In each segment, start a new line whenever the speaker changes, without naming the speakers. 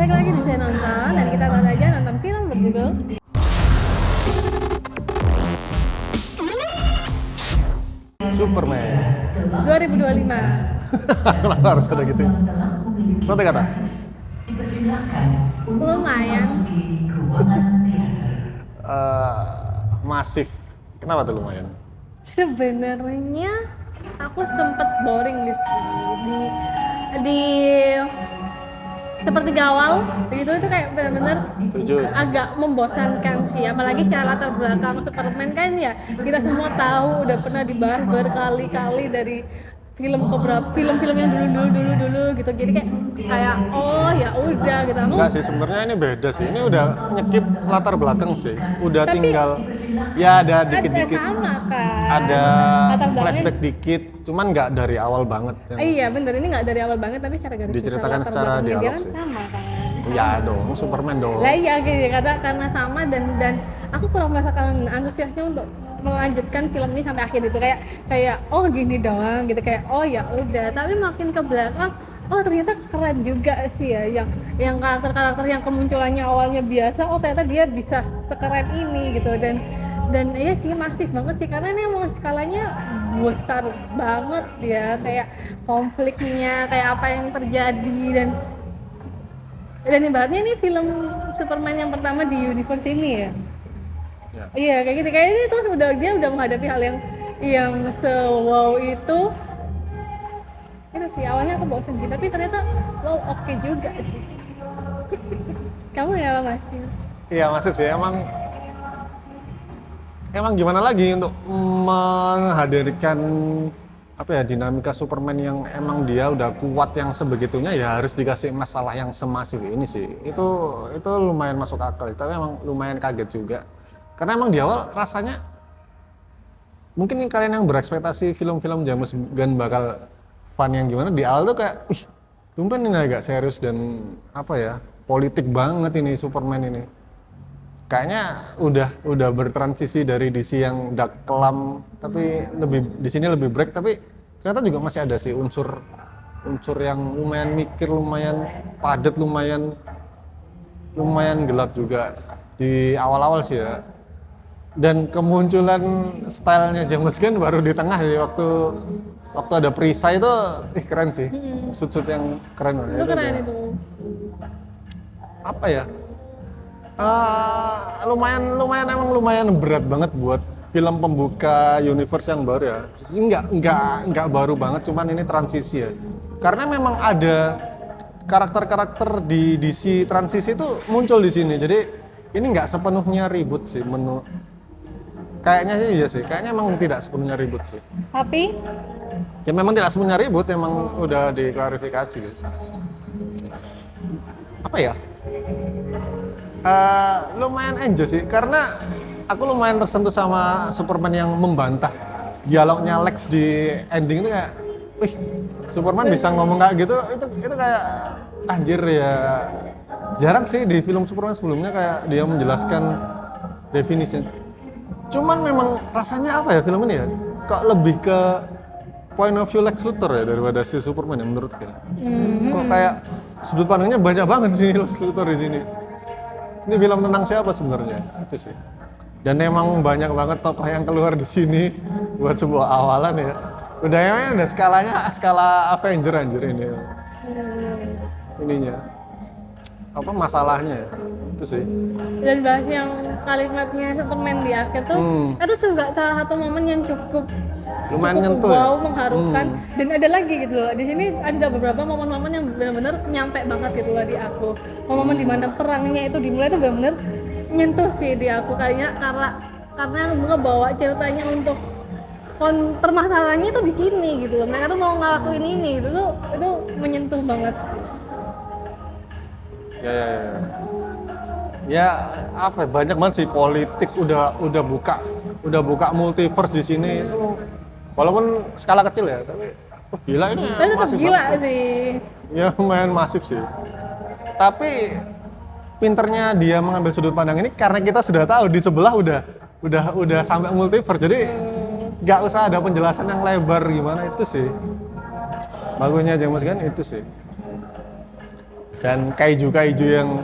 balik lagi di Saya Nonton dan kita baru aja nonton film berjudul
Superman.
2025.
Kenapa harus ada gitu? Satu kata.
Lumayan.
Masif. Kenapa tuh lumayan?
Sebenarnya aku sempet boring di seperti gawal begitu, itu kayak benar-benar
Setuju.
agak membosankan sih, apalagi cara latar belakang Superman kan ya kita semua tahu udah pernah dibahas berkali-kali dari film film-film yang dulu gitu, jadi kayak oh ya udah gitu. Aku
Enggak sih, sebenarnya ini beda sih. Ini udah nyekip latar belakang sih. Udah
Tapi
tinggal ya ada dikit-dikit.
ada sama kan
Ada
latar belakangnya.
flashback dikit, cuman nggak dari awal banget.
Iya bener, ini nggak dari awal banget tapi secara garis besar
Diceritakan
latar
secara
belakangnya dia
dialog
kan
sih.
sama kan.
Ya dong, Superman dong.
Lah iya gitu karena sama dan aku kurang merasakan antusiasnya untuk melanjutkan film ini sampai akhir itu, kayak oh gini doang gitu, kayak oh ya udah. Tapi makin ke belakang oh ternyata keren juga sih ya, yang karakter-karakter yang kemunculannya awalnya biasa, oh ternyata dia bisa sekeren ini gitu. Dan iya sih masif banget sih, karena ini emang skalanya besar banget ya, kayak konfliknya, kayak apa yang terjadi, dan ibaratnya ini film Superman yang pertama di universe ini ya.
Ya.
Iya kayak gitu, kayak ini tuh dia udah menghadapi hal yang se-wow itu sih. Awalnya aku bosan sih, tapi ternyata wow oke juga sih. Kamu ya Mas?
Iya masif sih, emang gimana lagi untuk menghadirkan apa ya, dinamika Superman yang emang dia udah kuat yang sebegitunya, ya harus dikasih masalah yang semasif ini sih. Itu lumayan masuk akal, tapi emang lumayan kaget juga. Karena emang di awal rasanya mungkin kalian yang berekspektasi film-film James Gunn bakal fun yang gimana, di awal tuh kayak tumpen ini agak serius dan apa ya, politik banget ini Superman ini. Kayaknya udah bertransisi dari DC yang dark kelam, tapi di sini lebih break, tapi ternyata juga masih ada sih unsur yang lumayan mikir, lumayan padat, lumayan gelap juga di awal-awal sih ya. Dan kemunculan stylenya James Gunn baru di tengah sih, waktu ada perisai itu keren sih. Shoot yang keren banget.
Itu keren itu.
Apa ya? Lumayan berat banget buat film pembuka universe yang baru ya. Enggak baru banget, cuman ini transisi ya. Karena memang ada karakter-karakter di DC transisi itu muncul di sini. Jadi ini nggak sepenuhnya ribut sih kayaknya sih, iya sih. Kayaknya emang tidak sepenuhnya ribut sih.
Tapi
Ya memang tidak sepenuhnya ribut, emang udah diklarifikasi guys. Apa ya? Lumayan enjoy sih, karena aku lumayan tersentuh sama Superman yang membantah dialognya Lex di ending itu. Kayak, Superman bisa ngomong kayak gitu, itu kayak anjir ya. Jarang sih di film Superman sebelumnya kayak dia menjelaskan definisi. Cuman memang rasanya apa ya film ini ya? Kok lebih ke point of view Lex Luthor ya daripada si Superman ya menurutku. Kok kayak sudut pandangnya banyak banget sih Lex Luthor di sini. Ini film tentang siapa sebenarnya? Itu sih. Dan emang banyak banget tokoh yang keluar di sini buat sebuah awalan ya. Udah skala Avenger anjir ini. Ininya. Apa masalahnya ya? Itu sih.
dan bahas yang kalimatnya Superman di akhir tuh itu juga salah satu momen yang cukup
Lumayan nyentuh
wow,
ya?
mengharukan. Dan ada lagi gitu loh, di sini ada beberapa momen-momen yang benar-benar nyampe banget gitu loh di aku. Momen dimana perangnya itu dimulai tuh benar-benar nyentuh sih di aku, kayaknya karena ngebawa ceritanya untuk permasalahannya itu di sini gitu loh. Mereka tuh mau ngelakuin ini gitu tuh, itu menyentuh banget.
Ya apa ya, banyak banget sih politik, udah buka multiverse di sini itu, walaupun skala kecil ya, tapi gila ini
Tapi tetap
masif
gila
banget
sih.
Ya lumayan masif sih. Tapi pinternya dia mengambil sudut pandang ini karena kita sudah tahu di sebelah udah sampai multiverse, jadi nggak usah ada penjelasan yang lebar gimana. Itu sih bagusnya James Gunn, itu sih. Dan kaiju yang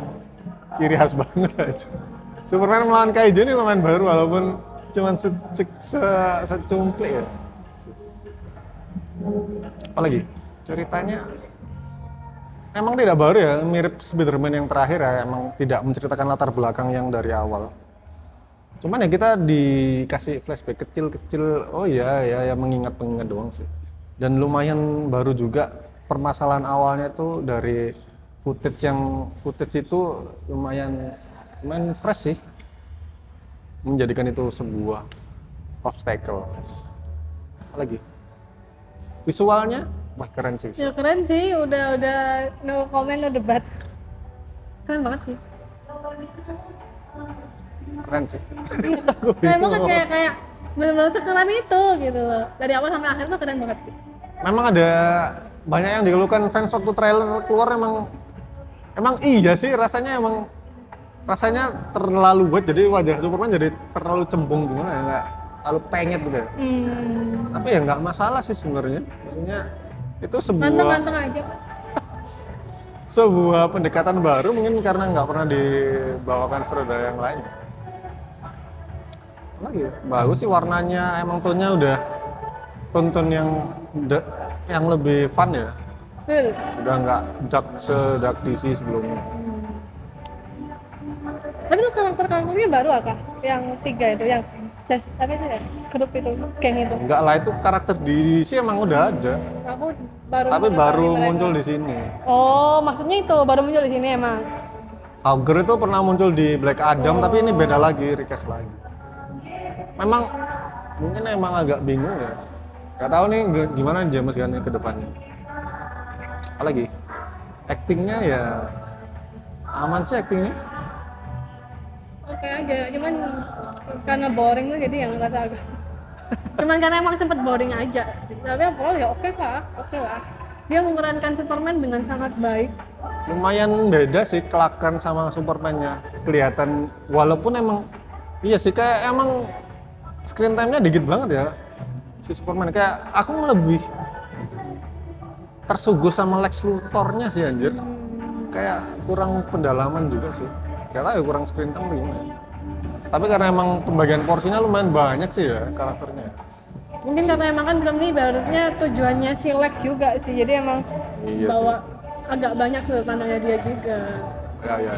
ciri khas banget aja. Superman melawan kaiju ini lumayan baru walaupun cuman secumplik ya. Apalagi ceritanya emang tidak baru ya, mirip Spider-Man yang terakhir ya, emang tidak menceritakan latar belakang yang dari awal. Cuman ya kita dikasih flashback kecil-kecil, oh iya ya mengingat-mengingat doang sih. Dan lumayan baru juga permasalahan awalnya tuh dari footage itu lumayan fresh sih. Menjadikan itu sebuah obstacle. Apalagi visualnya, wah keren sih.
Ya keren sih, udah no comment, no debat. Keren banget sih.
Keren sih.
Keren banget kayak benar-benar sekeren itu gitu loh. Dari awal sampai akhir tuh keren banget sih.
Memang ada banyak yang dikeluhkan fans waktu trailer keluar, emang iya sih rasanya terlalu buat, jadi wajah Superman jadi terlalu cembung gimana ya, nggak terlalu pengen gitu ya. Tapi ya nggak masalah sih sebenarnya, maksudnya itu
Manteng aja.
sebuah pendekatan baru mungkin karena nggak pernah dibawakan sutradara yang lain. Lagi bagus sih warnanya, emang tone-nya udah tonton yang lebih fun ya.
Betul.
Udah nggak dark DC sebelumnya.
Tapi tuh karakternya baru apa? Yang 3 itu, yang apa itu ya? Grup itu, geng itu.
Enggak lah, itu karakter di DC emang udah ada.
Aku baru
Tapi baru
mereka.
muncul di sini.
Oh, maksudnya itu baru muncul di sini emang.
Augur itu pernah muncul di Black Adam, tapi ini beda lagi, recast lagi. Memang mungkin emang agak bingung ya. Gak tahu nih gimana James Gunn ke depannya. Apalagi actingnya ya aman sih actingnya.
Oke aja, cuman karena boring tuh jadi yang rasa agak cuman karena emang sempet boring aja. Tapi apa ya oke lah. Dia memerankan Superman dengan sangat baik.
Lumayan beda sih kelakuan sama Superman-nya. Kelihatan walaupun emang iya sih kayak emang screen time-nya dikit banget ya. Si Superman kayak aku lebih tersuguh sama Lex Luthor-nya sih anjir. Kayak kurang pendalaman juga sih. Gak tahu ya kurang screen time gimana. Tapi karena emang pembagian porsinya lumayan banyak sih ya karakternya.
Mungkin karena emang kan film ini barunya tujuannya si Lex juga sih. Jadi emang
Iya
bawa
sih.
agak banyak sudut pandangnya dia juga.
Ya.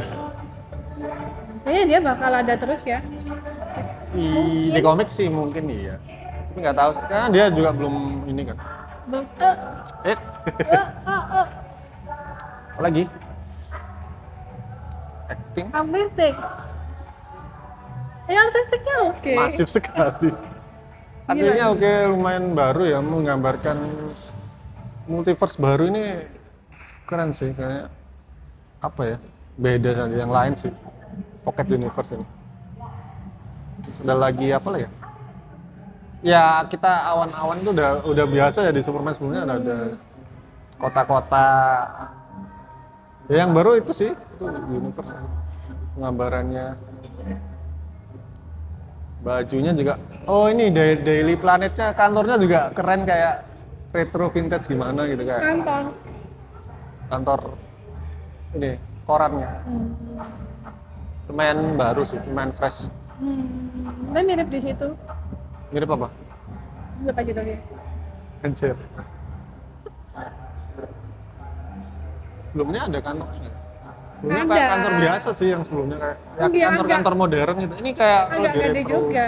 Kayaknya dia bakal ada terus ya.
Di komik sih mungkin iya. Tapi nggak tahu karena dia juga belum ini kan. Eh, apa lagi? Acting
Artistik. Artistiknya oke.
masif sekali. Artinya oke, lumayan baru ya, menggambarkan multiverse baru ini keren sih kayak apa ya, beda dari yang lain sih. Pocket Universe ini. Sudah lagi apa lah ya? Ya kita awan-awan itu udah biasa ya di Superman sebelumnya ada kota-kota. Ya, yang baru itu sih, itu universe. Penggambarannya. Bajunya juga, oh ini Daily Planetnya, kantornya juga keren kayak retro vintage gimana gitu kayak kantor ini korannya. Lumayan baru sih, lumayan fresh.
Dan mirip di situ.
Mirip apa?
Lihat aja tadi.
Anjir. Sebelumnya ada kantornya. Sebelumnya kayak
Ada.
kantor biasa sih yang sebelumnya kayak ya,
Iya,
kantor-kantor modern gitu. Ini kayak
Agak
lebih
gede juga.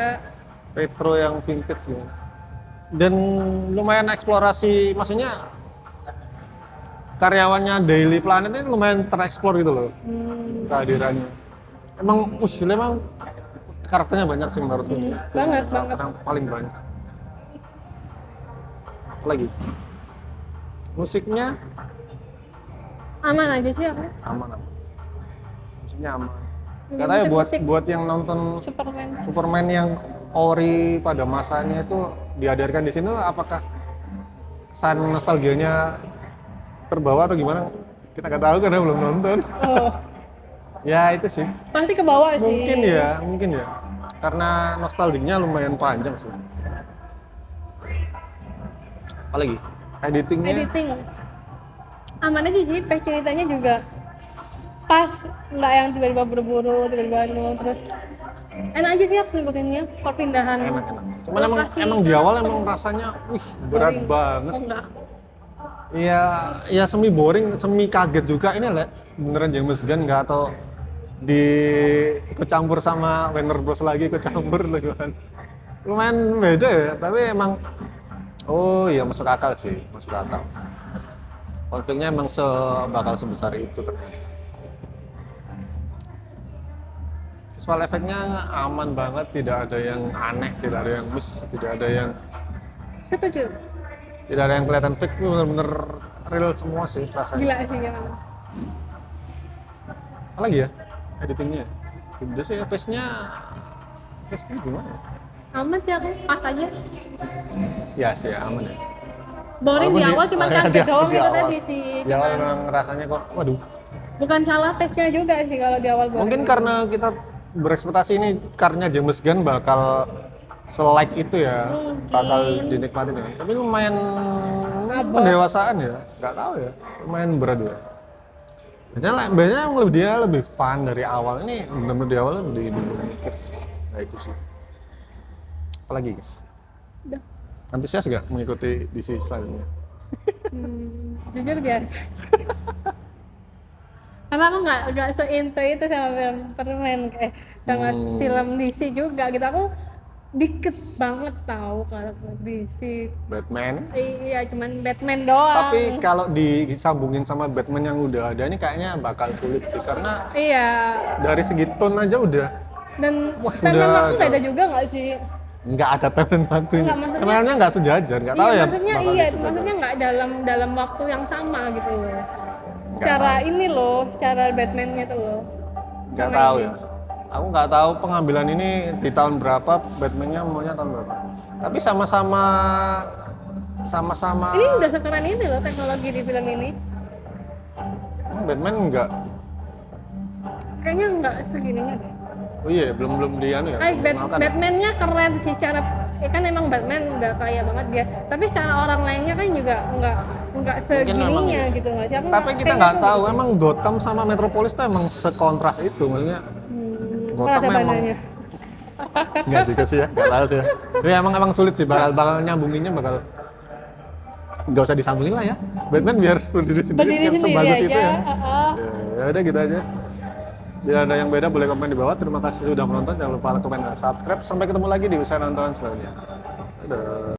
retro yang vintage gitu. Dan lumayan eksplorasi, maksudnya karyawannya Daily Planet ini lumayan tereksplor gitu loh kehadirannya. Emang karakternya banyak sih menurutku.
Banget.
Yang paling banyak. Apa lagi? Musiknya
Aman aja sih aku.
aman. Musiknya aman. Gak tahu ya buat yang nonton Superman yang ori pada masanya itu dihadirkan di sini, apakah kesan nostalgianya terbawa atau gimana? Kita nggak tahu karena belum nonton.
Oh,
Ya itu sih.
pasti ke bawah sih.
Mungkin ya. Karena nostalgianya lumayan panjang sih. Apalagi editingnya
Editing aman aja sih, pas ceritanya juga pas, nggak yang tiba-tiba buru-buru, tiba-tiba terus enak aja sih aku ngikutinnya perpindahan
Enak-enak. Cuman emang
lokasi.
emang di awal emang rasanya, berat
Boring.
banget.
Oh enggak,
Iya, ya semi boring, semi kaget juga ini lah. Beneran James Gunn nggak atau di ikut campur sama Warner Bros lagi ikut campur lagi kan. Lumayan beda ya, tapi emang oh iya masuk akal sih, masuk akal. Konfliknya emang bakal sebesar itu ternyata. Visual efeknya aman banget, tidak ada yang aneh, tidak ada yang miss, tidak ada yang
setuju.
kelihatan fake, bener-bener real semua sih rasanya.
Gila sih gimana.
Apa lagi ya editingnya? Udah sih face-nya gimana?
Aman sih, aku pas aja.
Ya sih aman ya.
Boring
Walaupun
di awal cuma kaget doang
di
itu
awal.
tadi sih.
Di awal
Cuman
memang rasanya kok, waduh.
bukan salah pace-nya juga sih kalau di awal boring.
Mungkin karena kita berekspektasi ini karena James Gunn bakal selike itu ya,
Mungkin.
bakal dinikmatin ya. Tapi lumayan
Abot.
pendewasaan ya, nggak tahu ya, lumayan berat ya. Biasanya yang dia lebih fun dari awal, ini benar-benar di awal lebih mikir sih. Nah itu sih. Apalagi guys?
Udah.
Antusias gak mengikuti DC selanjutnya?
Jujur biasa. Karena aku nggak se-into itu sama film Superman kayak sama film DC juga gitu. Aku dikit banget tahu kalau DC.
Batman.
Iya, cuman Batman doang.
Tapi kalau disambungin sama Batman yang udah ada ini kayaknya bakal sulit sih karena
Iya.
dari segi tone aja udah
Dan
Wah,
Batman
udah
waktu
jauh.
ada juga nggak sih?
nggak ada time waktunya.
Nggak, maksudnya-
Kenalnya nggak sejajar, nggak tahu
Iya,
ya.
maksudnya
bakal
iya,
disejajar.
maksudnya nggak dalam waktu yang sama gitu loh.
Nggak
Secara
tahu.
ini loh, secara Batman-nya tuh loh.
Nggak
Sama
tahu
ini.
ya. Aku nggak tahu pengambilan ini di tahun berapa, Batman-nya maunya tahun berapa. Tapi sama-sama
Ini udah sekeren ini loh teknologi di film ini.
Batman nggak.
Kayaknya nggak segininya deh.
Oh iya, belum di anu ya.
Kayak
belum kenalkan ya?
Batman-nya keren sih secara kan emang Batman udah kaya banget dia. Tapi secara orang lainnya kan juga nggak segininya
memang iya sih.
gitu nggak sih? Aku
Tapi kita
kayaknya
nggak
tuh
tahu
gitu.
emang Gotham sama Metropolis tuh emang sekontras itu maksudnya. Gotham
Rada
emang
badannya.
nggak juga sih ya, nggak tahu sih ya. Tapi emang sulit sih, bakal nyambunginnya bakal nggak usah disambungin lah ya. Batman biar berdiri sendiri
Berdiri
kan
sendiri
sebagus
aja.
itu ya.
heeh.
Ya udah gitu aja. Bila ada yang beda boleh komen di bawah. Terima kasih sudah menonton. Jangan lupa komen dan subscribe. Sampai ketemu lagi di usaha nonton selanjutnya. Dadah.